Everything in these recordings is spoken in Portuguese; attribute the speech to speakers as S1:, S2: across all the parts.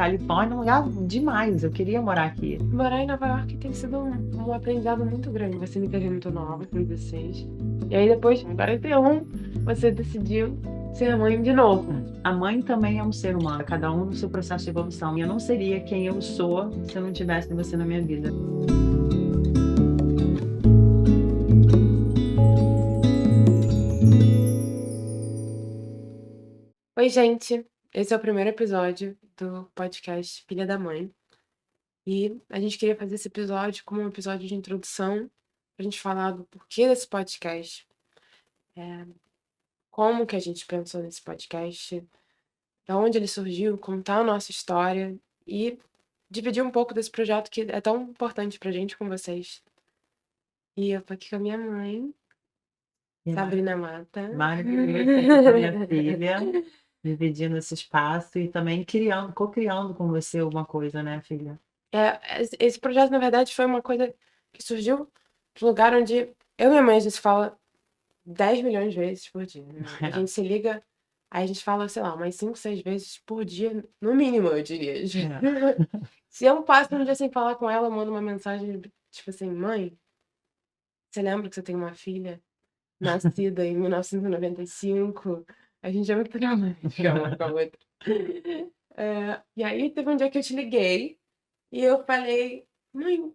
S1: Califórnia é um lugar demais, eu queria morar aqui.
S2: Morar em Nova York tem sido um aprendizado muito grande. Você me teve muito nova, com 16. E aí depois, com 41, você decidiu ser mãe de novo.
S1: A mãe também é um ser humano, cada um no seu processo de evolução. E eu não seria quem eu sou se eu não tivesse você na minha vida.
S2: Oi, gente. Esse é o primeiro episódio do podcast Filha da Mãe. E a gente queria fazer esse episódio como um episódio de introdução, pra gente falar do porquê desse podcast, como que a gente pensou nesse podcast, da onde ele surgiu, contar a nossa história e dividir um pouco desse projeto que é tão importante pra gente com vocês. E eu tô aqui com a minha mãe, Sabrina Mata.
S1: Maravilhoso, com a minha filha, dividindo esse espaço e também co-criando com você alguma coisa, né, filha?
S2: Esse projeto, na verdade, foi uma coisa que surgiu de um lugar onde eu e minha mãe, a gente fala 10 milhões de vezes por dia, né? A gente se liga, aí a gente fala, sei lá, umas 5, 6 vezes por dia, no mínimo, eu diria. Se eu passo um dia sem falar com ela, eu mando uma mensagem, tipo assim, mãe, você lembra que você tem uma filha nascida em 1995? A gente é muito dramática uma com a outra. E aí teve um dia que eu te liguei e eu falei, mãe,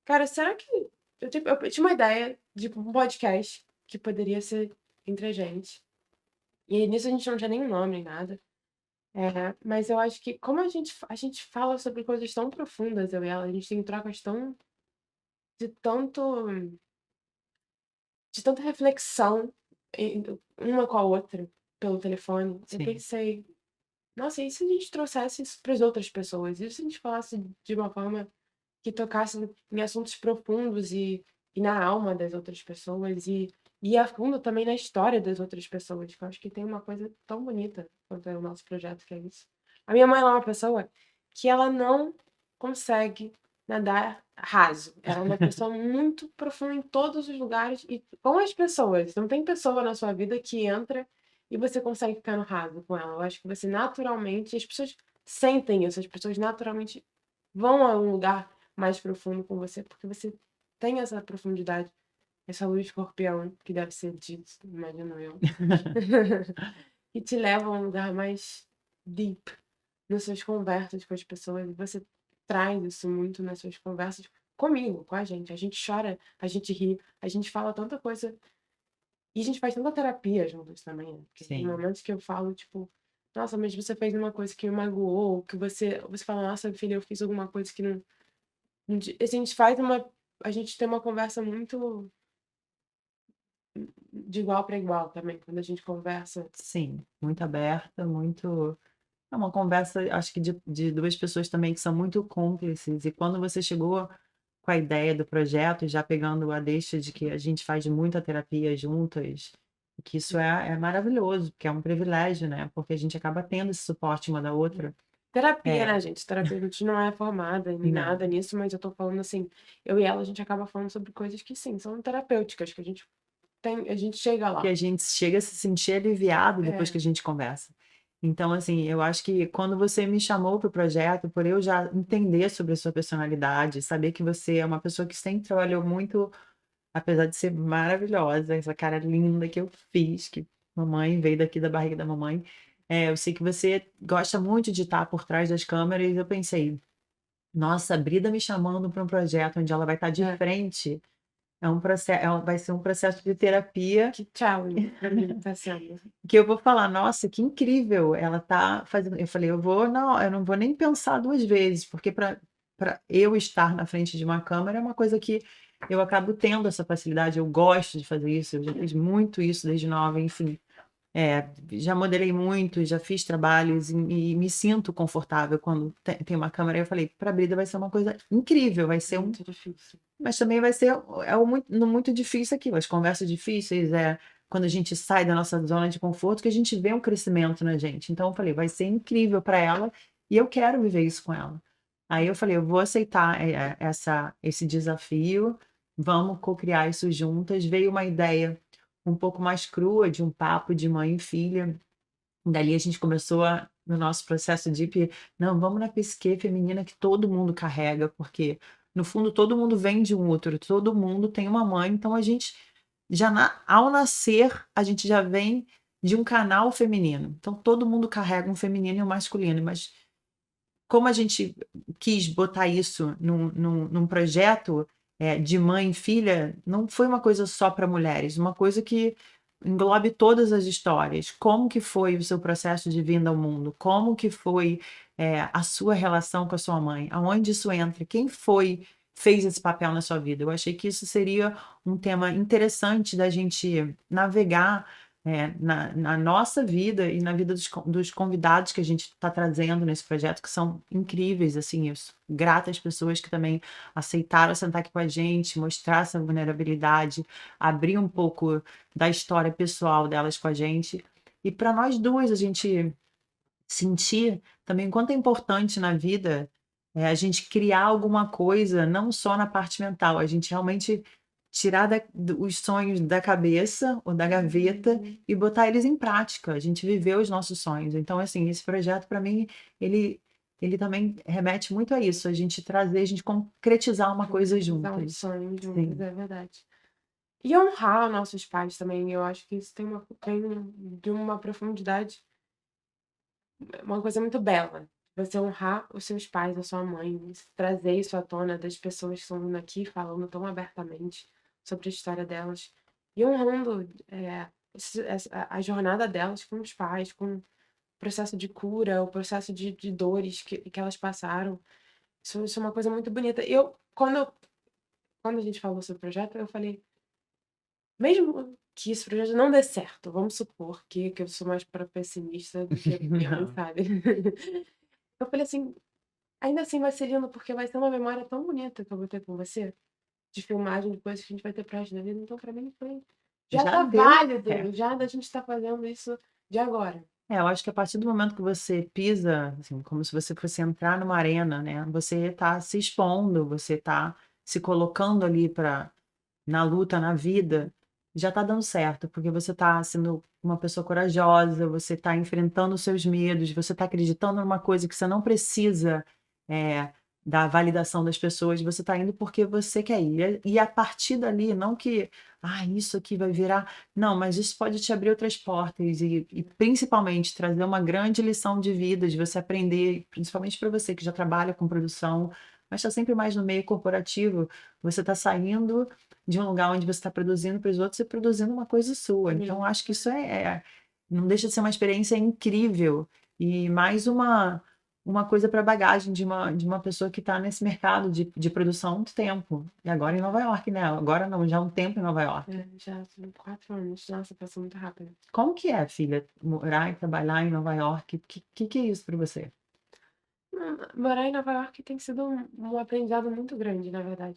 S2: cara, será que eu tinha uma ideia de um podcast que poderia ser entre a gente. E nisso a gente não tinha nenhum nome nem nada. Mas eu acho que como a gente fala sobre coisas tão profundas, eu e ela, a gente tem trocas tão de tanto de tanta reflexão uma com a outra pelo telefone. Eu
S1: Sim.
S2: pensei, nossa, e se a gente trouxesse isso para as outras pessoas? E se a gente falasse de uma forma que tocasse em assuntos profundos e na alma das outras pessoas e a fundo também na história das outras pessoas, que eu acho que tem uma coisa tão bonita quanto é o nosso projeto, que é isso. A minha mãe ela é uma pessoa que ela não consegue nadar raso. Ela é uma pessoa muito profunda em todos os lugares e com as pessoas. Não tem pessoa na sua vida que entra e você consegue ficar no raso com ela. Eu acho que você naturalmente, as pessoas sentem isso, as pessoas naturalmente vão a um lugar mais profundo com você, porque você tem essa profundidade, essa luz escorpião, que deve ser disso, imagino eu, que te leva a um lugar mais deep nas suas conversas com as pessoas, e você traz isso muito nas suas conversas comigo, com a gente. A gente chora, a gente ri, a gente fala tanta coisa, e a gente faz tanta terapia juntos também, né? Porque tem
S1: Sim.
S2: momentos que eu falo, tipo, nossa, mas você fez uma coisa que me magoou, que você fala, nossa, filha, eu fiz alguma coisa que não a gente faz a gente tem uma conversa muito de igual para igual também, quando a gente conversa.
S1: Sim, muito aberta, muito. É uma conversa, acho que de duas pessoas também que são muito cúmplices. E quando você chegou com a ideia do projeto, já pegando a deixa de que a gente faz muita terapia juntas, e que isso é maravilhoso, porque é um privilégio, né? Porque a gente acaba tendo esse suporte uma da outra.
S2: Terapia,
S1: É,
S2: né, gente? Terapia, a gente não é formada em
S1: não.
S2: nada nisso, mas eu tô falando assim, eu e ela, a gente acaba falando sobre coisas que sim, são terapêuticas, que a gente chega
S1: Que
S2: lá.
S1: a gente chega a se sentir aliviado depois que
S2: É.
S1: a gente conversa. Então, assim, eu acho que quando você me chamou para o projeto, por eu já entender sobre a sua personalidade, saber que você é uma pessoa que sempre trabalhou muito, apesar de ser maravilhosa, essa cara linda que eu fiz, que mamãe veio daqui da barriga da mamãe, eu sei que você gosta muito de estar por trás das câmeras, e eu pensei, nossa, a Brida me chamando para um projeto onde ela vai estar de frente, vai ser um processo de terapia
S2: Que challenge pra mim tá sendo.
S1: que eu vou falar: "Nossa, que incrível, ela tá fazendo". Eu falei: eu não vou nem pensar 2 vezes, porque para eu estar na frente de uma câmera é uma coisa que eu acabo tendo essa facilidade, eu gosto de fazer isso, eu já fiz muito isso desde nova, enfim. Já modelei muito, já fiz trabalhos e me sinto confortável quando tem uma câmera. Eu falei: "Pra Brida vai ser uma coisa incrível, vai ser um".
S2: Muito difícil.
S1: Mas também vai ser o muito difícil aqui, as conversas difíceis, quando a gente sai da nossa zona de conforto, que a gente vê um crescimento na gente. Então eu falei: "Vai ser incrível para ela e eu quero viver isso com ela". Aí eu falei: "Eu vou aceitar, esse desafio, vamos co-criar isso juntas". Veio uma ideia um pouco mais crua de um papo de mãe e filha. Dali a gente começou a no nosso processo DIP, não, vamos na psique feminina que todo mundo carrega, porque no fundo todo mundo vem de um útero, todo mundo tem uma mãe, então a gente já ao nascer, a gente já vem de um canal feminino. Então todo mundo carrega um feminino e um masculino, mas como a gente quis botar isso num projeto, de mãe e filha, não foi uma coisa só para mulheres, uma coisa que englobe todas as histórias. Como que foi o seu processo de vinda ao mundo? Como que foi, a sua relação com a sua mãe? Aonde isso entra? Quem fez esse papel na sua vida? Eu achei que isso seria um tema interessante da gente navegar na nossa vida e na vida dos convidados que a gente está trazendo nesse projeto, que são incríveis, assim, eu sou grata às pessoas que também aceitaram sentar aqui com a gente, mostrar essa vulnerabilidade, abrir um pouco da história pessoal delas com a gente. E para nós duas, a gente sentir também o quanto é importante na vida, a gente criar alguma coisa, não só na parte mental, a gente realmente tirar os sonhos da cabeça ou da gaveta
S2: Uhum.
S1: e botar eles em prática, a gente viver os nossos sonhos. Então, assim, esse projeto para mim, ele ele também remete muito a isso, a gente trazer, a gente concretizar uma coisa
S2: Dar um
S1: juntas.
S2: sonho juntos,
S1: Sim.
S2: é verdade. E honrar nossos pais também, eu acho que isso tem de uma profundidade, uma coisa muito bela. Você honrar os seus pais, a sua mãe, trazer isso à tona das pessoas que estão vindo aqui falando tão abertamente sobre a história delas e honrando, a jornada delas com os pais, com o processo de cura, o processo de dores que elas passaram. Isso é uma coisa muito bonita. Quando a gente falou sobre o projeto, eu falei: "Mesmo que esse projeto não dê certo", vamos supor que eu sou mais para pessimista do que minha mãe,
S1: Não.
S2: sabe. Eu falei assim: "Ainda assim vai ser lindo, porque vai ser uma memória tão bonita que eu vou ter com você, de filmagem, de coisas que a gente vai ter para resto da vida", então para mim foi já
S1: Já
S2: tá
S1: deu
S2: válido,
S1: certo.
S2: já da gente estar fazendo isso de agora.
S1: Eu acho que a partir do momento que você pisa, assim, como se você fosse entrar numa arena, né, você está se expondo, você está se colocando ali para na luta, na vida, já está dando certo, porque você está sendo uma pessoa corajosa, você está enfrentando os seus medos, você está acreditando numa coisa que você não precisa, eh, da validação das pessoas, você está indo porque você quer ir. E a partir dali, não que: "Ah, isso aqui vai virar", não, mas isso pode te abrir outras portas e principalmente trazer uma grande lição de vida, de você aprender, principalmente para você que já trabalha com produção, mas está sempre mais no meio corporativo, você está saindo de um lugar onde você está produzindo para os outros e produzindo uma coisa sua. Então
S2: Sim.
S1: acho que isso não deixa de ser uma experiência incrível e mais uma coisa para bagagem de uma pessoa que está nesse mercado de produção há muito tempo. E agora em Nova York, né, agora não, já há um tempo em Nova York.
S2: Já são 4 anos. Nossa, passou muito rápido.
S1: Como que é, filha, morar e trabalhar em Nova York? Que é isso para você?
S2: Morar em Nova York tem sido um aprendizado muito grande, na verdade.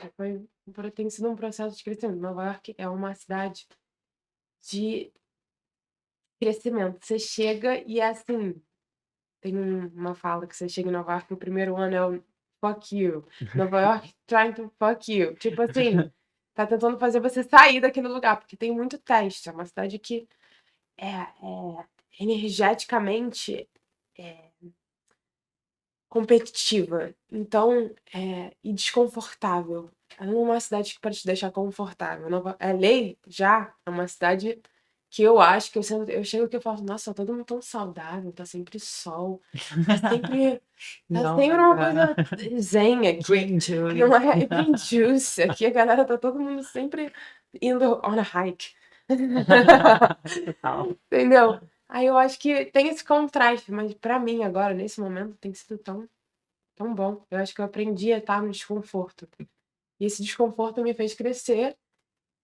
S2: Tem sido um processo de crescimento. Nova York é uma cidade de crescimento. Você chega e é assim, tem uma fala que você chega em Nova York, o primeiro ano é o "fuck you", Nova York trying to fuck you. Tipo assim, tá tentando fazer você sair daquele lugar, porque tem muito teste. É uma cidade que energeticamente é competitiva, então, e desconfortável. Ela não é uma cidade para te deixar confortável. LA já é uma cidade que eu acho que eu chego aqui e falo: "Nossa, tá todo mundo tão saudável, tá sempre sol, tá sempre tá sempre uma coisa
S1: Yoga,
S2: zen aqui".
S1: green
S2: Não
S1: juice.
S2: é green juice, aqui a galera tá todo mundo sempre indo on a hike.
S1: Total.
S2: Entendeu? Aí eu acho que tem esse contraste, mas pra mim agora, nesse momento, tem sido tão bom. Eu acho que eu aprendi a estar no desconforto. E esse desconforto me fez crescer,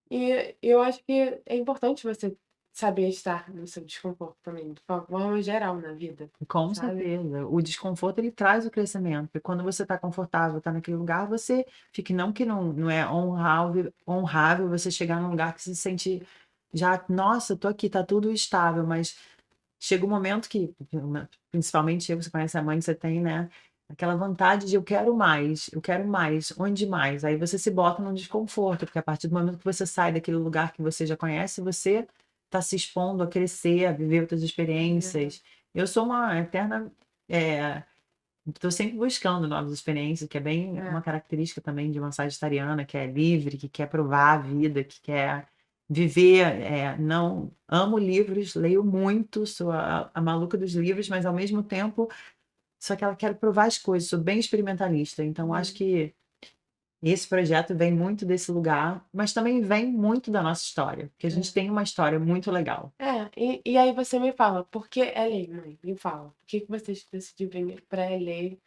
S2: e eu acho que é importante você saber estar no seu desconforto também, de forma geral na vida,
S1: Com
S2: sabe.
S1: certeza. O desconforto ele traz o crescimento, porque quando você está confortável, está naquele lugar, você fica não que não é honrável você chegar num lugar que se sente já: "Nossa, eu tô aqui, tá tudo estável", mas chega um momento que, principalmente você conhece a mãe que você tem, né, aquela vontade de: eu quero mais, onde mais?". Aí você se bota num desconforto, porque a partir do momento que você sai daquele lugar que você já conhece, você está se expondo a crescer, a viver outras
S2: É verdade.
S1: experiências. Eu sou uma eterna, estou sempre buscando novas experiências, que é bem uma
S2: É,
S1: característica também de uma sagitariana, que é livre, que quer provar a vida, que quer viver, não amo livros, leio muito, sou a maluca dos livros, mas ao mesmo tempo só que ela quer provar as coisas, sou bem experimentalista, então acho
S2: uhum,
S1: que esse projeto vem muito desse lugar, mas também vem muito da nossa história, porque a gente
S2: é.
S1: tem uma história muito legal.
S2: É, e aí você me fala, por que LA, mãe? Me fala. Por que que você decidiu vir pra LA?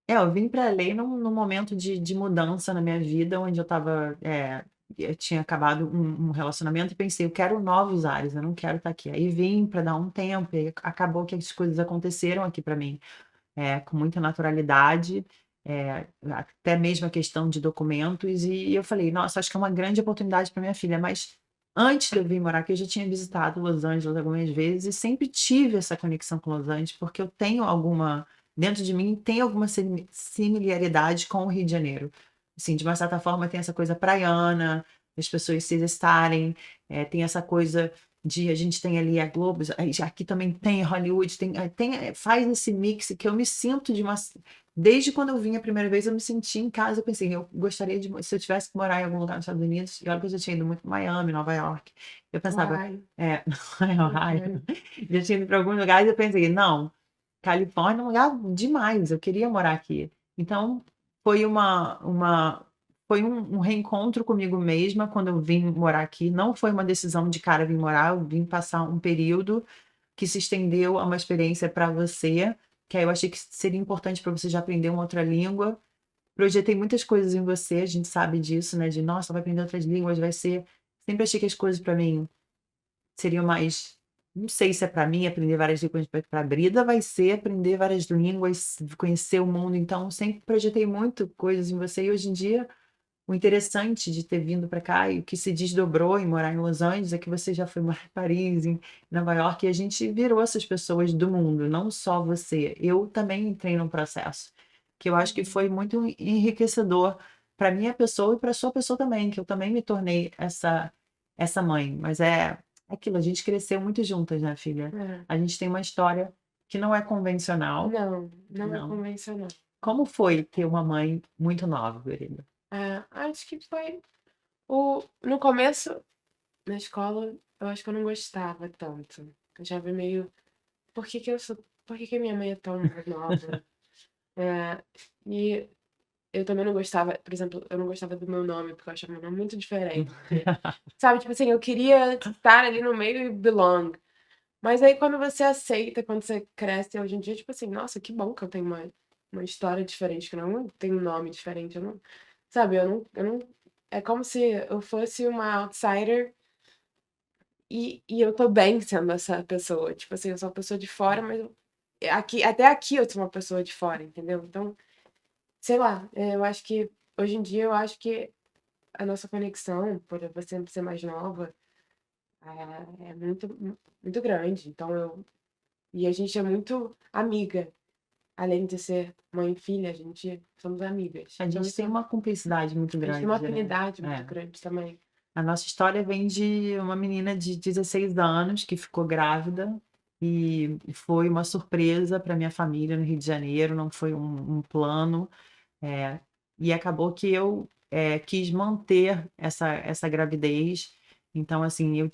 S1: Eu vim para LA num momento de mudança na minha vida, onde eu estava, eu tinha acabado um relacionamento e pensei: "Eu quero novos ares, eu não quero estar aqui". Aí vim para dar um tempo e acabou que as coisas aconteceram aqui para mim, com muita naturalidade, até mesmo a questão de documentos, e eu falei: "Nossa, acho que é uma grande oportunidade para minha filha", mas antes de eu vir morar aqui, eu já tinha visitado Los Angeles algumas vezes e sempre tive essa conexão com Los Angeles, porque eu tenho alguma dentro de mim tem alguma similaridade com o Rio de Janeiro. Assim, de uma certa forma tem essa coisa praiana, das pessoas se exercitarem, tem essa coisa de a gente tem ali a Globo, aí aqui também tem Hollywood, faz esse mix que eu me sinto de uma desde quando eu vim a primeira vez, eu me senti em casa, eu pensei: "Eu gostaria de se eu tivesse que morar em algum lugar nos Estados Unidos", e olha que eu já tinha ido muito pra Miami, Nova York, eu pensava
S2: Ohio.
S1: em Ohio,
S2: Ohio.
S1: já tinha ido pra alguns lugares, eu pensei: "Não, Califórnia é um lugar demais, eu queria morar aqui". Então, foi um reencontro comigo mesma quando eu vim morar aqui, não foi uma decisão de cara vim morar, eu vim passar um período que se estendeu a uma experiência para você, que aí eu achei que seria importante para você já aprender uma outra língua. Projetei muitas coisas em você, a gente sabe disso, né, de: "Nossa, vai aprender outras línguas, vai ser". Sempre achei que as coisas para mim seriam mais, não sei se é para mim aprender várias línguas, para Brida vai ser aprender várias línguas, conhecer o mundo, então sempre projetei muito coisas em você e hoje em dia o interessante de ter vindo para cá e o que se desdobrou em morar em Los Angeles é que você já foi morar em Paris, em Nova York, e a gente virou essas pessoas do mundo, não só você. Eu também entrei num processo, que eu acho que
S2: Uhum.
S1: foi muito enriquecedor para minha pessoa e para sua pessoa também, que eu também me tornei essa mãe. Mas é aquilo, a gente cresceu muito juntas, né, filha?
S2: É.
S1: A gente tem uma história que não é convencional,
S2: Não, não é
S1: não.
S2: convencional.
S1: Como foi ter uma mãe muito nova, querida?
S2: É, acho que foi no começo, na escola, eu acho que eu não gostava tanto. Eu já vi meio, por que que minha mãe é tão mais nova? É, e eu também não gostava, por exemplo, eu não gostava do meu nome, porque eu achava meu nome muito diferente. Sabe, tipo assim, eu queria estar ali no meio e belong. Mas aí quando você aceita, quando você cresce hoje em dia, tipo assim, nossa, que bom que eu tenho uma história diferente, que eu não tenho um nome diferente, eu não, sabe, eu não, é como se eu fosse uma outsider e eu tô bem sendo essa pessoa. Tipo assim, eu sou uma pessoa de fora, mas até aqui eu sou uma pessoa de fora, entendeu? Então, sei lá, eu acho que hoje em dia eu acho que a nossa conexão, por você ser mais nova, é muito grande. Então e a gente é muito amiga, além de ser mãe e filha, a gente somos amigas.
S1: A
S2: Então
S1: gente
S2: isso
S1: tem uma cumplicidade muito
S2: a gente tem uma
S1: grande, né.
S2: afinidade muito
S1: É.
S2: grande também.
S1: A nossa história vem de uma menina de 16 anos que ficou grávida, e foi uma surpresa para minha família no Rio de Janeiro, não foi um plano, eh, e acabou que eu, quis manter essa gravidez, então, assim, eu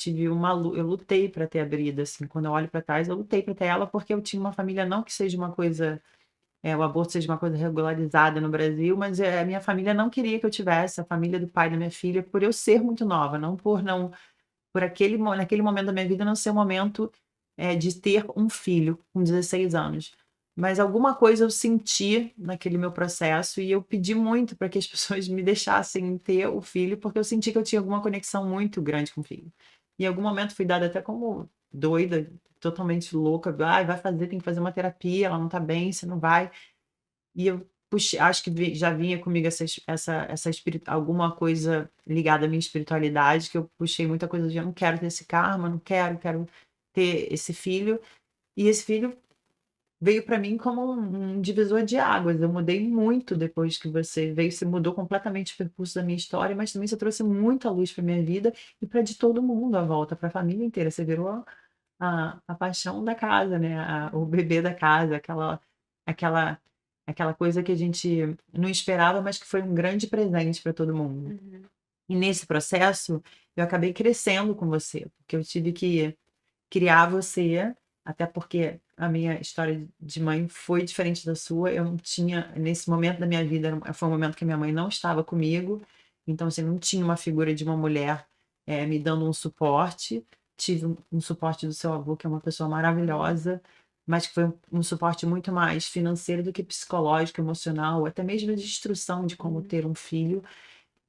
S1: lutei para ter a Brida, assim, quando eu olho para trás, eu lutei para ter ela, porque eu tinha uma família não que seja uma coisa o aborto seja uma coisa regularizada no Brasil, mas, a minha família não queria que eu tivesse, a família do pai da minha filha, por eu ser muito nova, não por não por aquele mo naquele momento da minha vida não ser o momento, de ter um filho com 16 anos. Mas alguma coisa eu senti naquele meu processo e eu pedi muito para que as pessoas me deixassem ter o filho, porque eu senti que eu tinha alguma conexão muito grande com o filho. Em algum momento fui dada até como doida, totalmente louca: "Ai, vai fazer, tem que fazer uma terapia, ela não está bem, você não vai". E eu puxei acho que já vinha comigo essa alguma coisa ligada à minha espiritualidade, que eu puxei muita coisa de: "Eu não quero ter esse karma, não quero, quero ter esse filho". E esse filho veio para mim como um divisor de águas, eu mudei muito depois que você veio, você mudou completamente o percurso da minha história, mas também você trouxe muita luz para minha vida e para de todo mundo à volta, para a família inteira, você virou a paixão da casa, né, o bebê da casa, aquela aquela coisa que a gente não esperava, mas que foi um grande presente para todo mundo.
S2: Uhum.
S1: E nesse processo, eu acabei crescendo com você, porque eu tive que criar você, até porque a minha história de mãe foi diferente da sua. Eu não tinha, nesse momento da minha vida, foi um momento que minha mãe não estava comigo, então, assim, não tinha uma figura de uma mulher me dando um suporte. Tive um suporte do seu avô, que é uma pessoa
S2: Uhum.
S1: maravilhosa, mas que foi um suporte muito mais financeiro do que psicológico, emocional, até mesmo de instrução de como
S2: Uhum.
S1: ter um filho.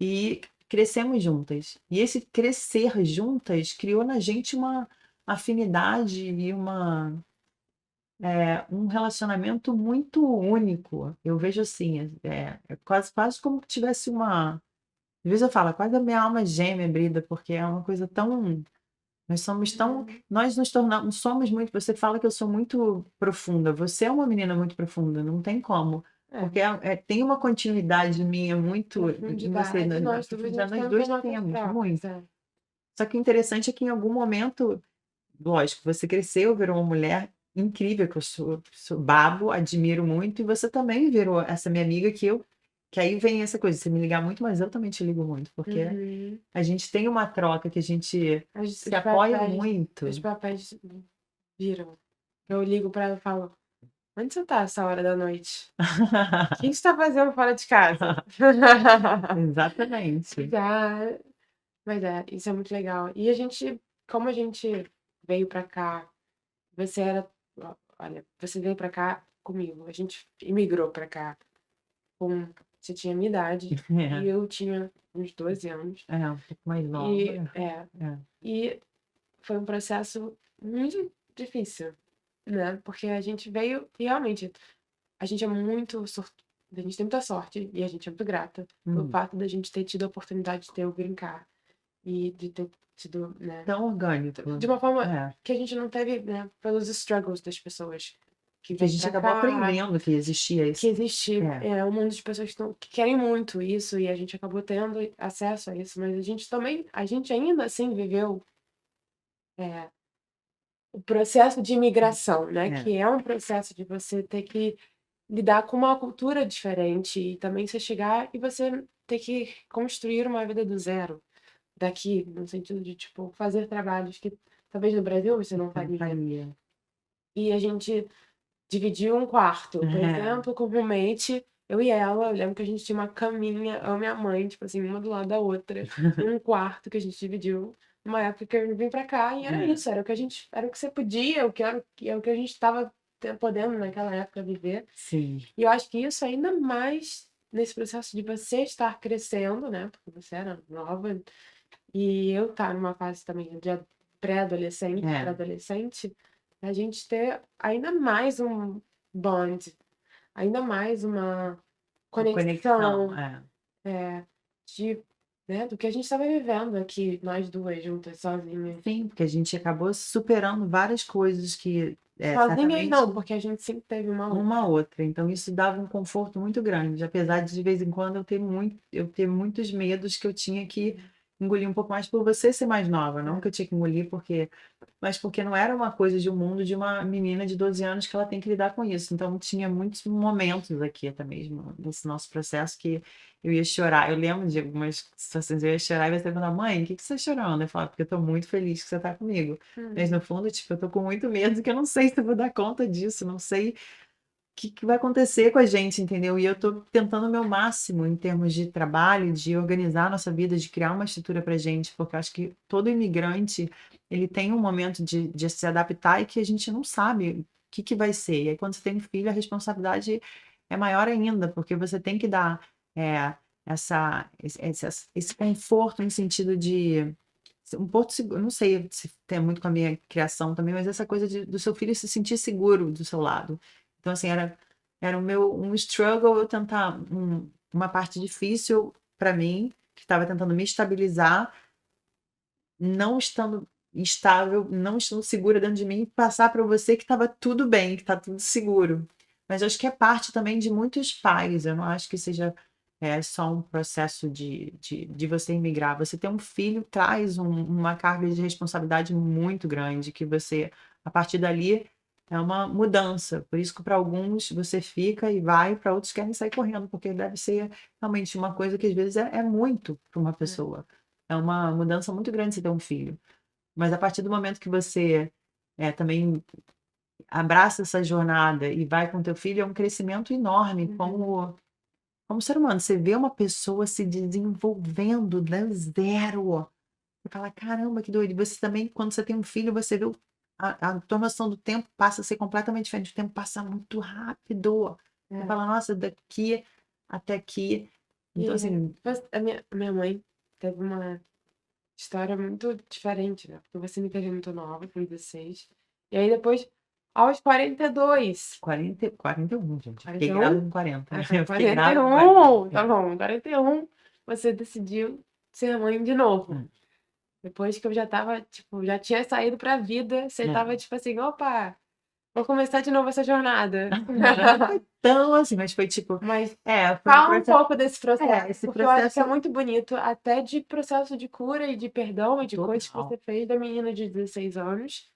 S1: E crescemos juntas. E esse crescer juntas criou na gente uma afinidade e um relacionamento muito único. Eu vejo assim, é quase como que tivesse uma, às vezes eu falo, quase a minha alma gêmea, Brida, porque é uma coisa tão,
S2: Uhum.
S1: nós nos tornamos, somos muito, você fala que eu sou muito profunda, você é uma menina muito profunda, não tem como.
S2: É,
S1: Porque tem uma continuidade minha muito em você,
S2: profundidade
S1: na
S2: nós 2
S1: profundidade
S2: nós
S1: nós
S2: temos nas
S1: 2
S2: nossas
S1: temos,
S2: trocas,
S1: muito.
S2: é.
S1: Só que o interessante é que em algum momento, lógico, você cresceu, virou uma mulher incrível, que eu sou babo, admiro muito, e você também virou essa minha amiga que aí vem essa coisa, você me ligar muito, mas eu também te ligo muito, porque
S2: Uhum.
S1: a gente tem uma troca que a gente
S2: As
S1: se apoia muito.
S2: os papéis viram. Eu ligo pra ela e falo: "Onde você tá essa hora da noite? O que você tá fazendo fora de casa?"
S1: Exatamente.
S2: Já mas é, isso é muito legal. E a gente como a gente veio pra cá, você era olha, você veio pra cá comigo, a gente imigrou pra cá com você tinha a minha idade e eu tinha uns 12 anos.
S1: Um pouco mais nova.
S2: E é,
S1: É.
S2: e foi um processo muito difícil, né, porque a gente veio e realmente a gente é muito a gente tem muita sorte e a gente é muito grata pelo
S1: Hum.
S2: fato da gente ter tido a oportunidade de ter o green card e de ter tido, né,
S1: Tão orgânico.
S2: de uma forma
S1: É.
S2: que a gente não teve, né, pelos struggles das pessoas que
S1: Que a
S2: vêm
S1: gente
S2: pra
S1: acabou
S2: cá,
S1: aprendendo que existia
S2: que
S1: esse.
S2: existe,
S1: É.
S2: um mundo de pessoas que querem muito isso e a gente acabou tendo acesso a isso, mas a gente ainda assim viveu, eh o processo de imigração, né,
S1: É.
S2: que é um processo de você ter que lidar com uma cultura diferente e também você chegar e você ter que construir uma vida do zero, daqui, no sentido de, tipo, fazer trabalhos que talvez no Brasil você não
S1: Você não
S2: faria.
S1: faria.
S2: E a gente dividiu um quarto, por
S1: É.
S2: exemplo, com roommate, eu e ela, eu lembro que a gente tinha uma caminha, eu e minha mãe, tipo assim, uma do lado da outra, num quarto que a gente dividiu, numa época que eu vim pra cá e era
S1: É.
S2: isso, era o que você podia, o que a gente estava podendo naquela época viver.
S1: Sim.
S2: E eu acho que isso ainda mais nesse processo de você estar crescendo, né, porque você era nova, e eu estar numa fase também de pré-adolescente,
S1: É.
S2: pré-adolescente, a gente ter ainda mais um bond, ainda mais uma
S1: Uma conexão.
S2: conexão,
S1: É.
S2: de né, do que a gente estava vivendo aqui, nós 2 juntas, sozinhas.
S1: Sim, porque a gente acabou superando várias coisas que,
S2: Sozinhas
S1: certamente
S2: não, porque a gente sempre teve uma
S1: uma
S2: outra.
S1: outra, então isso dava um conforto muito grande, apesar de vez em quando eu ter muitos medos que eu tinha que engolir um pouco mais por você ser mais nova, não
S2: É.
S1: que eu tinha que engolir mas porque não era uma coisa de um mundo de uma menina de 12 anos que ela tem que lidar com isso, então tinha muitos momentos aqui até mesmo nesse nosso processo que eu ia chorar, eu lembro de algumas situações, eu ia chorar e você ia falar: "Mãe, que você está chorando?" Eu falava: "Porque eu estou muito feliz que você está comigo", mas no
S2: Uhum.
S1: fundo, tipo, eu estou com muito medo que eu não sei se eu vou dar conta disso, não sei que vai acontecer com a gente, entendeu? E eu estou tentando o meu máximo em termos de trabalho, de organizar a nossa vida, de criar uma estrutura pra gente, porque eu acho que todo imigrante, ele tem um momento de se adaptar e que a gente não sabe o que vai ser. E aí quando você tem filho, a responsabilidade é maior ainda, porque você tem que dar, esse conforto no sentido de um porto seguro, não sei se tem muito com a minha criação também, mas essa coisa do seu filho se sentir seguro do seu lado. Então, assim, era um struggle eu tentar uma parte difícil para mim, que estava tentando me estabilizar, não estando estável, não estando segura dentro de mim, passar para você que estava tudo bem, que está tudo seguro. Mas eu acho que é parte também de muitos pais, eu não acho que seja é só um processo de você imigrar. Você ter um filho traz uma carga de responsabilidade muito grande, que você, a partir dali, é uma mudança. Por isso que para alguns você fica e vai, para outros querem sair correndo, porque deve ser realmente uma coisa que às vezes é muito para uma
S2: É.
S1: pessoa. É uma mudança muito grande você ter um filho. Mas a partir do momento que você também abraça essa jornada e vai com teu filho, é um crescimento enorme
S2: Uhum.
S1: como ser humano. Você vê uma pessoa se desenvolvendo do zero. Você fala: "Caramba, que doido". E você também, quando você tem um filho, você vê a tua noção do tempo passa a ser completamente diferente. O tempo passa muito rápido. Você
S2: É.
S1: fala: "Nossa, daqui até aqui". Então,
S2: E
S1: assim,
S2: a minha mãe teve uma história muito diferente, né, porque você me teve muito nova, com 16, e aí depois, aos 42,
S1: 41, gente. Eu fiquei
S2: 41?
S1: grávida com 40.
S2: Ah,
S1: Eu fiquei
S2: quarenta e
S1: grávida com 40.
S2: um, tá bom, 41 você decidiu ser mãe de novo. Depois que eu já estava, tipo, já tinha saído pra vida, você
S1: É.
S2: estava tipo assim: "Opa, vou começar de novo essa jornada".
S1: Não foi tão assim, mas foi tipo
S2: Mas
S1: foi um
S2: fala um
S1: processo.
S2: pouco desse processo,
S1: Esse
S2: porque eu acho que é
S1: processo
S2: muito bonito, até de processo de cura e de perdão e de coisas que
S1: total.
S2: você fez da menina de 16 anos,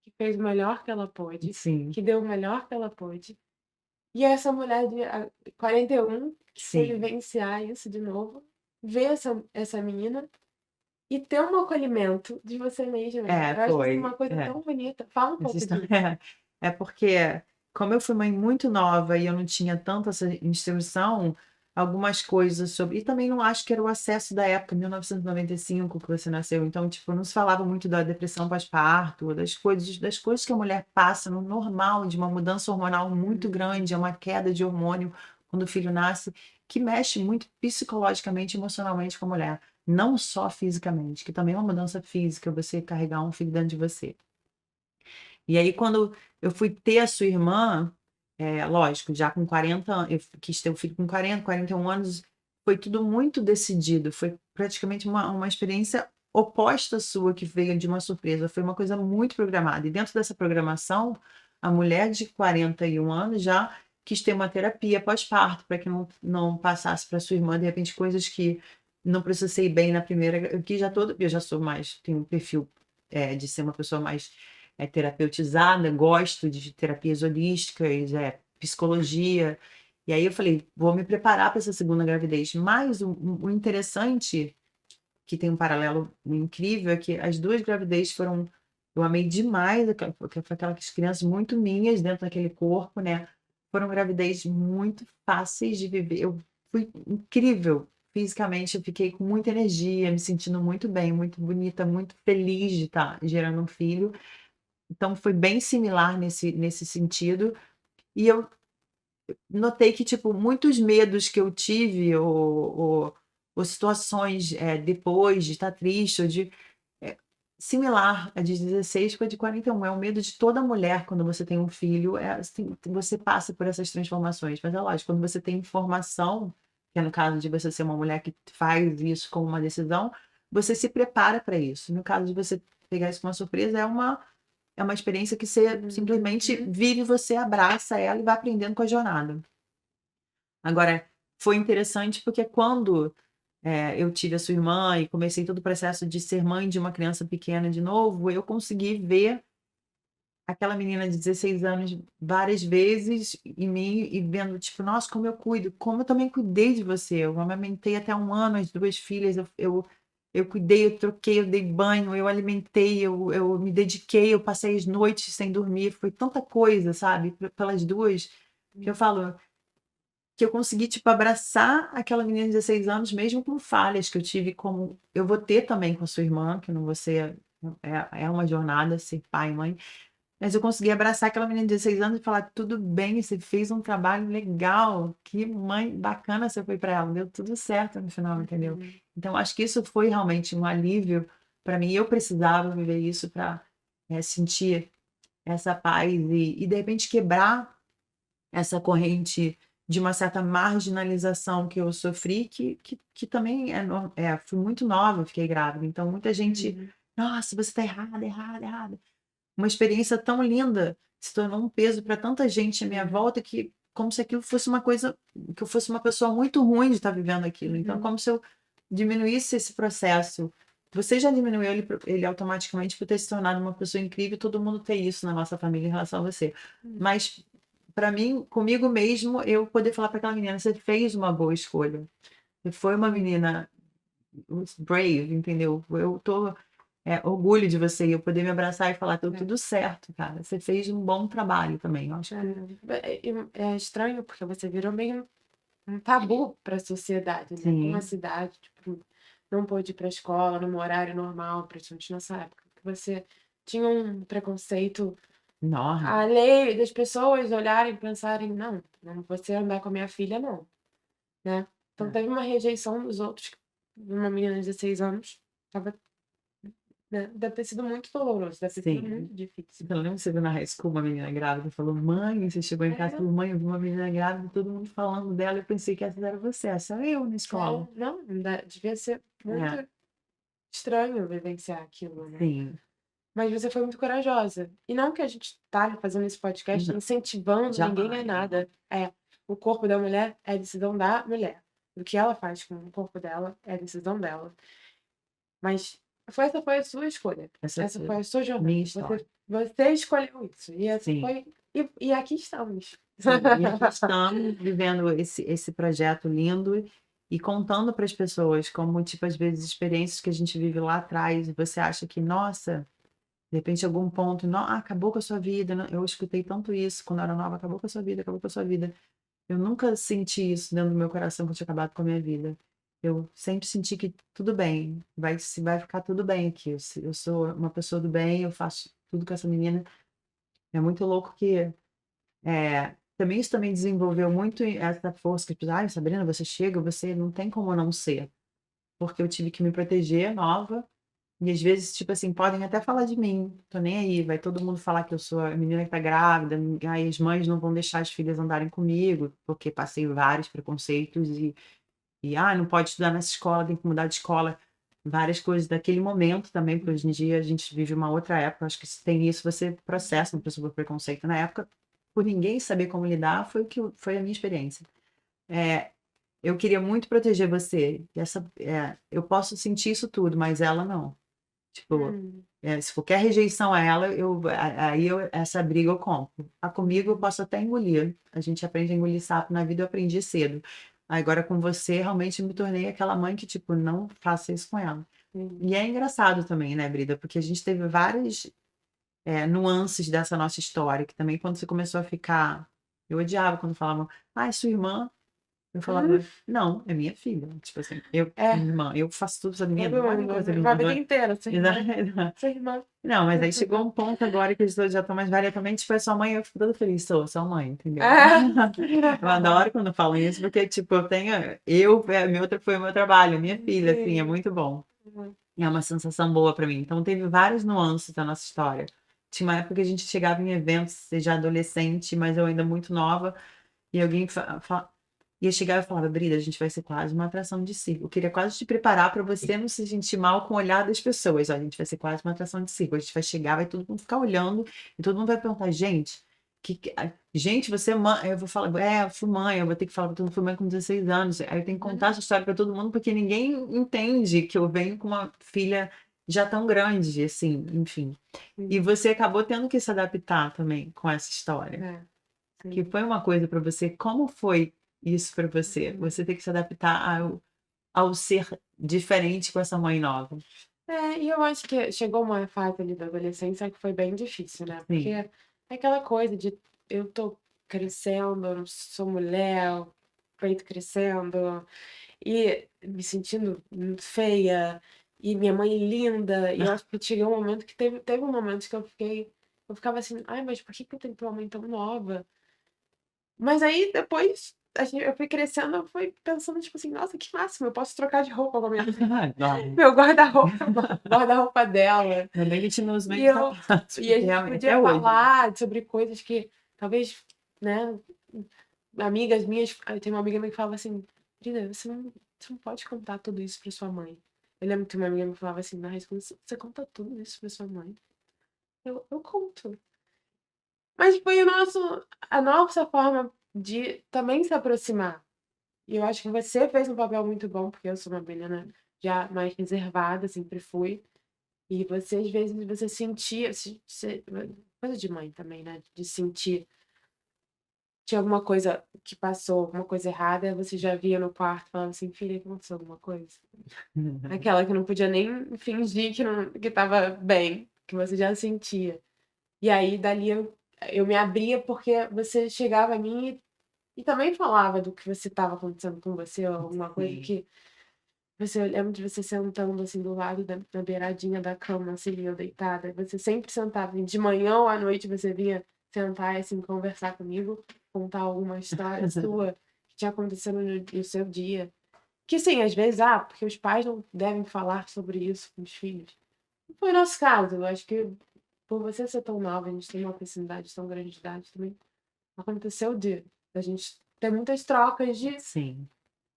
S2: que fez o melhor que ela pôde,
S1: Sim,
S2: que deu o melhor que ela pôde, e essa mulher de 41 que foi
S1: sim.
S2: vivenciar isso de novo, ver essa menina e ter um acolhimento de você mesma.
S1: É,
S2: Eu acho isso
S1: foi.
S2: uma coisa
S1: É.
S2: tão bonita. Fala um
S1: Essa
S2: pouco
S1: história
S2: disso.
S1: é porque, como eu fui mãe muito nova e eu não tinha tanto essa instrução, algumas coisas sobre e também não acho que era o acesso da época, 1995 que você nasceu, então, tipo, não se falava muito da depressão pós-parto, das coisas que a mulher passa no normal de uma mudança hormonal muito
S2: Uhum.
S1: grande, é uma queda de hormônio quando o filho nasce, que mexe muito psicologicamente e emocionalmente com a mulher, não só fisicamente, que também é uma mudança física, você carregar um filho dentro de você. E aí quando eu fui ter a sua irmã, lógico, já com 40 eu quis ter um filho com 41 anos, foi tudo muito decidido, foi praticamente uma experiência oposta à sua, que veio de uma surpresa, foi uma coisa muito programada. E dentro dessa programação, a mulher de 41 anos já quis ter uma terapia pós-parto, para que não passasse para sua irmã, de repente, coisas que não processei bem na primeira, que já todo eu já sou mais tenho um perfil, de ser uma pessoa mais terapeutizada, gosto de terapias holísticas, psicologia. E aí eu falei: "Vou me preparar para essa segunda gravidez". Mas o interessante, que tem um paralelo incrível, é que as 2 gravidez foram eu amei demais porque foi aquelas crianças muito minhas dentro daquele corpo, né, foram gravidez muito fáceis de viver. Eu fui incrível fisicamente, eu fiquei com muita energia, me sentindo muito bem, muito bonita, muito feliz de estar gerando um filho. Então foi bem similar nesse sentido, e eu notei que, tipo, muitos medos que eu tive ou situações, depois de estar triste ou eh, similar a de 16 com a de 41, é o medo de toda mulher quando você tem um filho, assim, você passa por essas transformações, mas é lógico, quando você tem informação, que é no caso de você ser uma mulher que faz isso como uma decisão, você se prepara para isso. No caso de você pegar isso com uma surpresa, é uma experiência que você simplesmente
S2: Uhum.
S1: vive, você abraça ela e vai aprendendo com a jornada. Agora, foi interessante porque quando, eu tive a sua irmã e comecei todo o processo de ser mãe de uma criança pequena de novo, eu consegui ver aquela menina de 16 anos várias vezes em mim e vendo, tipo: "Nossa, como eu cuido, como eu também cuidei de você". Eu amamentei até 1 ano as 2 filhas, eu cuidei, eu troquei, eu dei banho, eu alimentei, eu me dediquei, eu passei as noites sem dormir, foi tanta coisa, sabe, pelas 2, que eu falo que eu consegui, tipo, abraçar aquela menina de 16 anos mesmo com falhas que eu tive, como eu vou ter também com a sua irmã, que não vou ser é uma jornada ser pai e mãe, mas eu consegui abraçar aquela menina de 16 anos e falar: "Tudo bem, você fez um trabalho legal, que mãe bacana você foi para ela, deu tudo certo no final", entendeu.
S2: Uhum.
S1: Então acho que isso foi realmente um alívio para mim, eu precisava viver isso para sentir essa paz e de repente quebrar essa corrente de uma certa marginalização que eu sofri, que também fui muito nova, fiquei grávida, então muita gente:
S2: Uhum.
S1: "Nossa, você está errada, errada, errada". Uma experiência tão linda, se tornou um peso para tanta gente à minha
S2: É.
S1: volta que como se aquilo fosse uma coisa, que eu fosse uma pessoa muito ruim de estar vivendo aquilo. Então,
S2: Uhum.
S1: como se eu diminuísse esse processo. Você já diminuiu ele automaticamente por ter se tornado uma pessoa incrível, todo mundo tem isso na nossa família em relação a você.
S2: Hum.
S1: Mas, para mim, comigo mesmo, eu poder falar para aquela menina: você fez uma boa escolha. Você foi uma
S2: Sim.
S1: menina brave, entendeu? Eu tô orgulho de você, e eu poder me abraçar e falar: deu
S2: É.
S1: tudo certo, cara. Você fez um bom trabalho também. Eu acho que
S2: É estranho porque você virou meio um tabu para a sociedade, né, como a
S1: sim,
S2: cidade, tipo, não pôde ir pra escola num horário normal, principalmente nessa época, que você tinha um preconceito
S1: enorme.
S2: alheio das pessoas olharem e pensarem: "Não, não vou você andar com a minha filha não", né. Então
S1: É,
S2: teve uma rejeição dos outros, uma menina de 16 anos, estava, né, deve ter sido muito doloroso, deve ter sido
S1: sim.
S2: muito difícil.
S1: Eu lembro que você viu na high school uma menina grávida, falou: "Mãe", você chegou em casa e
S2: É,
S1: falou: "Mãe, eu vi uma menina grávida", todo mundo falando dela, eu pensei que essa era você, essa eu na escola.
S2: não, devia ser muito
S1: É,
S2: estranho vivenciar aquilo, né.
S1: sim.
S2: Mas você foi muito corajosa. E não que a gente tá fazendo esse podcast
S1: Não,
S2: incentivando ninguém a
S1: jamais.
S2: nada. O corpo da mulher é decisão da mulher. O que ela faz com o corpo dela é decisão dela. Mas essa foi a sua escolha.
S1: Essa
S2: Essa
S1: foi
S2: foi a sua
S1: minha
S2: jornada.
S1: história.
S2: Você escolheu isso. E essa
S1: Sim.
S2: foi e aqui estamos.
S1: Sim, e aqui estamos vivendo esse projeto lindo e contando para as pessoas como, tipo, às vezes, experiências que a gente vive lá atrás e você acha que, nossa, de repente algum ponto, acabou com a sua vida, né, eu escutei tanto isso quando eu era nova: "Acabou com a sua vida, acabou com a sua vida". Eu nunca senti isso dentro do meu coração que eu tinha acabado com a minha vida. Eu sempre senti que tudo bem, vai ficar tudo bem aqui, eu sou uma pessoa do bem, eu faço tudo com essa menina. É muito louco que também isso também desenvolveu muito essa força que tipo: "Ai, Sabrina, você chega, você não tem como não ser", porque eu tive que me proteger nova, e às vezes, tipo assim, podem até falar de mim, tô nem aí, vai todo mundo falar que eu sou a menina que tá grávida, aí as mães não vão deixar as filhas andarem comigo, porque passei vários preconceitos e não pode estudar nessa escola, tem que mudar de escola, várias coisas daquele momento também, porque hoje em dia a gente vive uma outra época, acho que se tem isso, você processa uma pessoa por preconceito. Na época, por ninguém saber como lidar, foi a minha experiência. Eh, eu queria muito proteger você, eu posso sentir isso tudo, mas ela não. Tipo,
S2: Hum,
S1: se qualquer rejeição a ela, essa briga eu compro. A comigo eu
S2: uhum,
S1: posso até engolir, a gente aprende a engolir sapo na vida, eu aprendi cedo. Agora com você, realmente me tornei aquela mãe que, tipo, não faça isso com ela.
S2: sim.
S1: E é engraçado também, né, Brida, porque a gente teve várias, nuances dessa nossa história, que também quando você começou a ficar eu odiava quando falavam: "Ah, é sua irmã". Eu
S2: Hum,
S1: falava: "Não, é minha filha". Tipo assim,
S2: é,
S1: minha irmã, eu faço tudo pela minha
S2: todo
S1: irmã, olha
S2: mundo,
S1: que coisa
S2: uma
S1: linda, não
S2: vida
S1: é?
S2: inteira, sua irmã, sua irmã.
S1: Não, mas aí chegou um ponto agora que eles dois já estão mais velhos, também, tipo, é sua mãe, eu fico toda feliz, sou sua mãe, entendeu?
S2: É.
S1: Eu adoro quando falam isso, porque, tipo, eu tenho meu outra foi o meu trabalho, minha filha, assim, é
S2: Sim.
S1: muito bom. É uma sensação boa pra mim. Então teve várias nuances da nossa história. Tinha uma época que a gente chegava em eventos, seja adolescente, mas eu ainda muito nova, e alguém ia chegar e falava: "Brida, a gente vai ser quase uma atração de circo". Eu queria quase te preparar para você não se sentir mal com o olhar das pessoas. "Ó, a gente vai ser quase uma atração de circo, a gente vai chegar, vai todo mundo ficar olhando e todo mundo vai perguntar: 'Gente, gente, você é mãe'". Aí eu vou falar: "É, eu fui mãe", eu vou ter que falar pra todo mundo: "Fui mãe com 16 anos". Aí eu tenho que contar essa história para todo mundo, porque ninguém entende que eu venho com uma filha já tão grande, assim, enfim. E
S2: Sim,
S1: você acabou tendo que se adaptar também com essa história.
S2: é,
S1: Que
S2: sim.
S1: foi uma coisa para você, como foi isso para você?
S2: Uhum.
S1: Você ter que se adaptar ao ser diferente com essa mãe nova?
S2: E eu acho que chegou uma fase ali da adolescência que foi bem difícil, né, porque
S1: Sim.
S2: é aquela coisa de eu tô crescendo, eu sou mulher, o peito crescendo, e me sentindo, feia, e minha mãe linda, e eu acho que chegou um momento que teve um momento que eu ficava assim: "Ai, mas por que que eu tenho que ter uma mãe tão nova?". Mas aí depois eu fui crescendo, eu fui pensando, tipo assim: "Nossa, que máximo, eu posso trocar de roupa com a minha filha,
S1: Claro.
S2: meu guarda-roupa guarda-roupa dela".
S1: Ainda bem que a gente não usa os
S2: E
S1: mesmos
S2: eu
S1: sapatos,
S2: e a
S1: porque
S2: gente
S1: realmente
S2: podia
S1: até hoje, né.
S2: falar sobre coisas que talvez, né, amigas minhas, eu tenho uma amiga minha que falava assim: "Bruna, você não pode contar tudo isso pra sua mãe". Eu lembro que uma amiga me falava assim na high school: "Você conta tudo isso pra sua mãe?". Eu conto. Mas foi a nossa forma de também se aproximar. E eu acho que você fez um papel muito bom, porque eu sou uma menina já mais reservada, sempre fui. E você, às vezes, você sentia, coisa de mãe também, né? De sentir, tinha alguma coisa que passou, alguma coisa errada, aí você já via no quarto, falando assim, filha, aconteceu alguma coisa? Aquela que não podia nem fingir que não, que estava bem, que você já sentia. E aí, dali, eu me abria porque você chegava a mim e também falava do que você estava acontecendo com você, ou alguma coisa
S1: Sim.
S2: que você, eu lembro de você sentando, assim, do lado na beiradinha da cama, assim, eu deitada, e você sempre sentava, de manhã ou à noite você vinha sentar e, assim, conversar comigo, contar alguma história sua que tinha acontecido no seu dia. Que sim, às vezes, porque os pais não devem falar sobre isso com os filhos. Não foi o nosso caso, eu acho que por você ser tão nova, a gente tem uma proximidade tão grande de idade também, aconteceu de a gente ter muitas trocas
S1: Sim,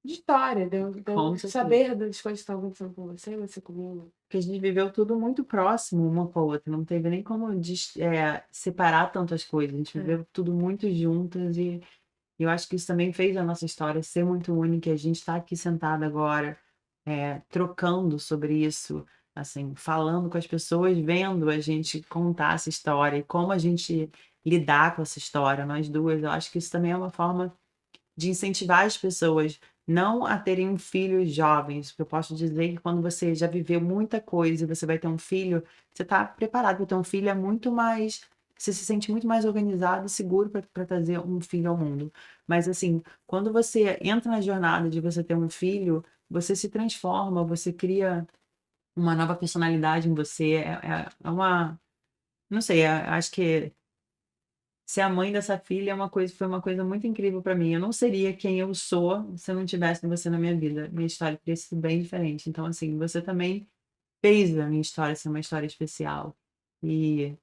S2: de história, de eu
S1: com certeza.
S2: saber das coisas que estão acontecendo com você e você comigo.
S1: Porque a gente viveu tudo muito próximo uma com a outra, não teve nem como separar tantas coisas, a gente
S2: É,
S1: viveu tudo muito juntas e eu acho que isso também fez a nossa história ser muito única, e a gente está aqui sentada agora, trocando sobre isso, assim, falando com as pessoas, vendo a gente contar essa história e como a gente lidar com essa história, nós duas. Eu acho que isso também é uma forma de incentivar as pessoas não a terem filhos jovens, porque eu posso dizer que quando você já viveu muita coisa e você vai ter um filho, você está preparado para ter um filho, é muito mais, você se sente muito mais organizado e seguro para trazer um filho ao mundo. Mas assim, quando você entra na jornada de você ter um filho, você se transforma, você cria uma nova personalidade em você, é uma, não sei, acho que ser a mãe dessa filha foi uma coisa muito incrível para mim. Eu não seria quem eu sou se eu não tivesse você na minha vida. Minha história teria sido bem diferente. Então, assim, você também fez a minha história ser uma história especial. E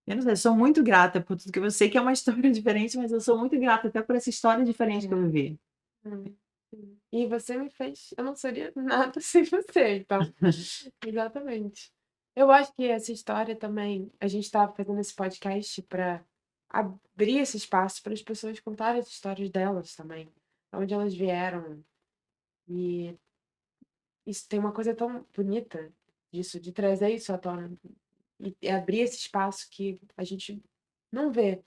S1: eu não sei, eu sou muito grata por tudo que eu sei que é uma história diferente, mas eu sou muito grata até por essa história diferente que eu
S2: é,
S1: vivi.
S2: sim. E você me fez, eu não seria nada sem você, então, exatamente. Eu acho que essa história também, a gente estava fazendo esse podcast para abrir esse espaço para as pessoas contarem as histórias delas também, onde elas vieram. E isso tem uma coisa tão bonita disso, de trazer isso à tona e abrir esse espaço que a gente não vê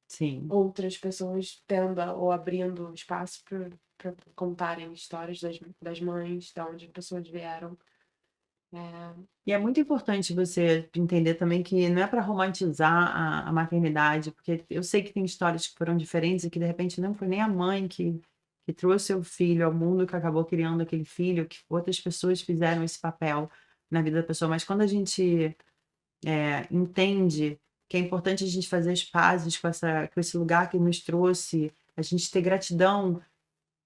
S1: Sim.
S2: outras pessoas tendo ou abrindo espaço para contarem histórias das mães, de onde as pessoas vieram. É,
S1: E é muito importante você entender também que não é para romantizar a maternidade, porque eu sei que tem histórias que foram diferentes e que de repente não foi nem a mãe que trouxe o filho ao mundo, que acabou criando aquele filho, que outras pessoas fizeram esse papel na vida da pessoa. Mas quando a gente entende que é importante a gente fazer as pazes com esse lugar que nos trouxe, a gente ter gratidão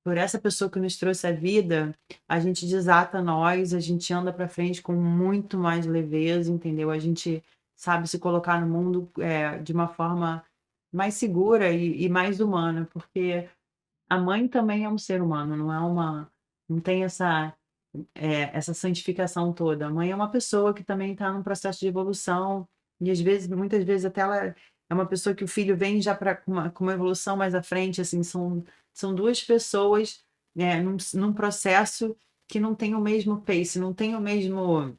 S1: por essa pessoa que nos trouxe a vida, a gente desata nós, a gente anda para frente com muito mais leveza, entendeu? A gente sabe se colocar no mundo, de uma forma mais segura e mais humana, porque a mãe também é um ser humano, não tem essa santificação toda. A mãe é uma pessoa que também está num processo de evolução e às vezes, muitas vezes até ela é uma pessoa que o filho vem já para com uma evolução mais à frente, assim, são 2 pessoas, num processo que não tem o mesmo pace, não tem o mesmo,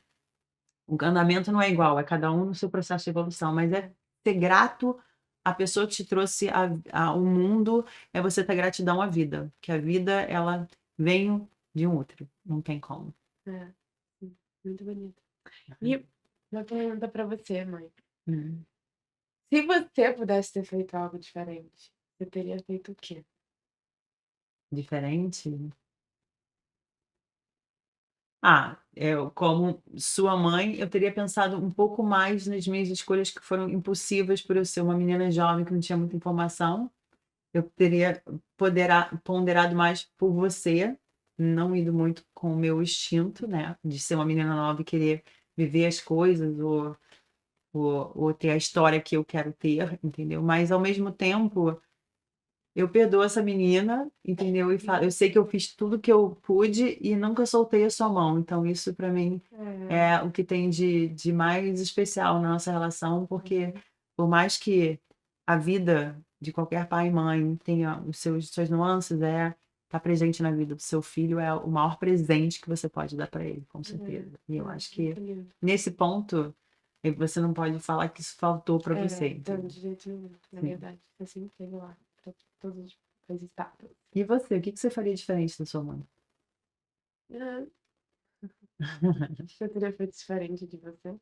S1: o andamento não é igual, é cada um no seu processo de evolução, mas é ser grato à pessoa que te trouxe ao mundo, é você ter gratidão à vida, que a vida ela vem de um outro, não tem como.
S2: é, sim, muito bonito. E uma pergunta para você, mãe.
S1: Hum,
S2: Se você pudesse ter feito algo diferente, você teria feito o quê?
S1: diferente? Eu como sua mãe, eu teria pensado um pouco mais nas minhas escolhas que foram impossíveis por eu ser uma menina jovem que não tinha muita informação. Eu teria ponderado mais por você, não ido muito com o meu instinto, né, de ser uma menina nova e querer viver as coisas ou ter a história que eu quero ter, entendeu? Mas ao mesmo tempo, eu perdoo essa menina, entendeu? Eu sei que eu fiz tudo que eu pude e nunca soltei a sua mão, então isso para mim
S2: É,
S1: é o que tem de mais especial na nossa relação, porque
S2: uhum,
S1: por mais que a vida de qualquer pai e mãe, tem os suas nuances, estar presente na vida do seu filho é o maior presente que você pode dar para ele, com certeza. E eu acho que
S2: Muito lindo.
S1: nesse ponto, você não pode falar que isso faltou para você,
S2: Não,
S1: entendeu?
S2: de jeito nenhum, na
S1: Sim.
S2: verdade. Eu sempre tenho lá pra todas as etapas.
S1: E você, o que você faria diferente da sua mãe?
S2: Ah, eu teria feito diferente de você.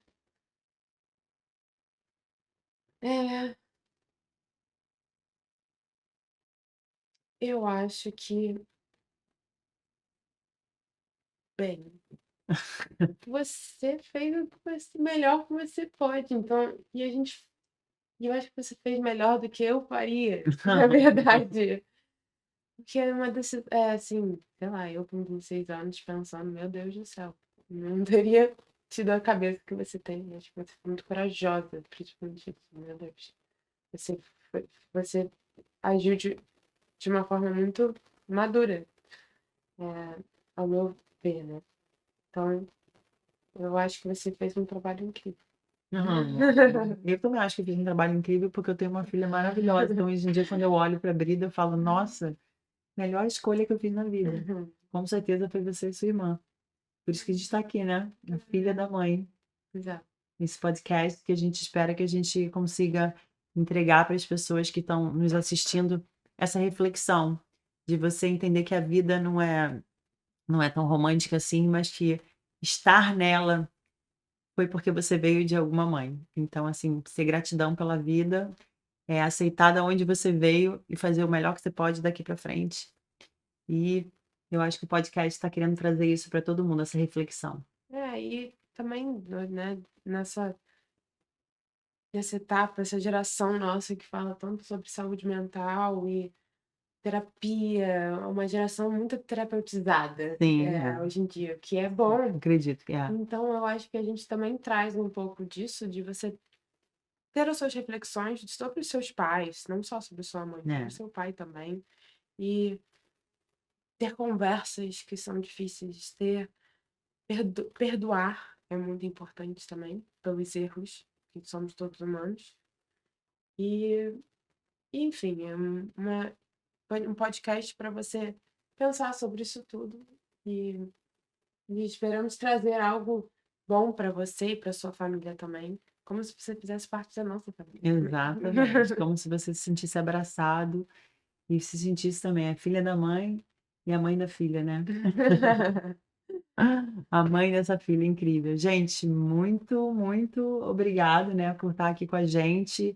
S2: Eu acho que, bem, você fez o que melhor que você pode, então, eu acho que você fez melhor do que eu faria, na verdade. Porque é uma assim, sei lá, eu com 16 anos pensando, meu Deus do céu, não teria tido a cabeça que você tem. Acho que você foi muito corajosa, principalmente isso, meu Deus. Você, você agiu de uma forma muito madura, ao meu ver, né? Então, eu acho que você fez um trabalho incrível.
S1: Eu também acho que eu fiz um trabalho incrível porque eu tenho uma filha maravilhosa. Então, hoje em dia, quando eu olho para a Brida, eu falo, nossa, melhor escolha que eu fiz na vida. Com certeza foi você e sua irmã. Por isso que a gente está aqui, né? A filha da mãe.
S2: Exato.
S1: Esse podcast que a gente espera que a gente consiga entregar para as pessoas que estão nos assistindo essa reflexão de você entender que a vida não é tão romântica assim, mas que estar nela foi porque você veio de alguma mãe. Então, assim, ter gratidão pela vida, aceitar da onde você veio e fazer o melhor que você pode daqui para frente. E eu acho que o podcast está querendo trazer isso para todo mundo, essa reflexão.
S2: E também, né, nessa etapa, essa geração nossa que fala tanto sobre saúde mental e terapia, é uma geração muito terapeutizada,
S1: Sim,
S2: hoje em dia, o que é bom.
S1: acredito que é.
S2: Então eu acho que a gente também traz um pouco disso, de você ter as suas reflexões sobre os seus pais, não só sobre sua mãe, sobre o seu pai também, e ter conversas que são difíceis, perdoar é muito importante também, pelos erros, que somos todos humanos. E, enfim, é um podcast para você pensar sobre isso tudo e esperamos trazer algo bom para você e para sua família também, como se você fizesse parte da nossa família também.
S1: Exatamente, como se você se sentisse abraçado e se sentisse também a filha da mãe e a mãe da filha, né. A mãe dessa filha incrível. Gente, muito, muito obrigado, né, por estar aqui com a gente,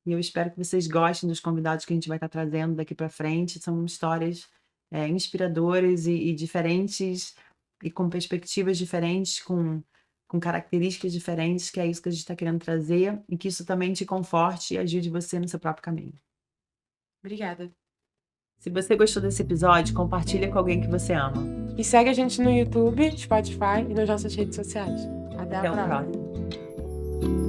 S1: e eu espero que vocês gostem dos convidados que a gente vai estar trazendo daqui para frente. São histórias, inspiradoras e diferentes, e com perspectivas diferentes, com características diferentes, que é isso que a gente está querendo trazer, e que isso também te conforte e ajude você no seu próprio caminho.
S2: Obrigada.
S1: Se você gostou desse episódio, compartilha com alguém que você ama.
S2: E segue a gente no YouTube, Spotify e nas nossas redes sociais. Até a
S1: Até o
S2: próxima.
S1: próximo.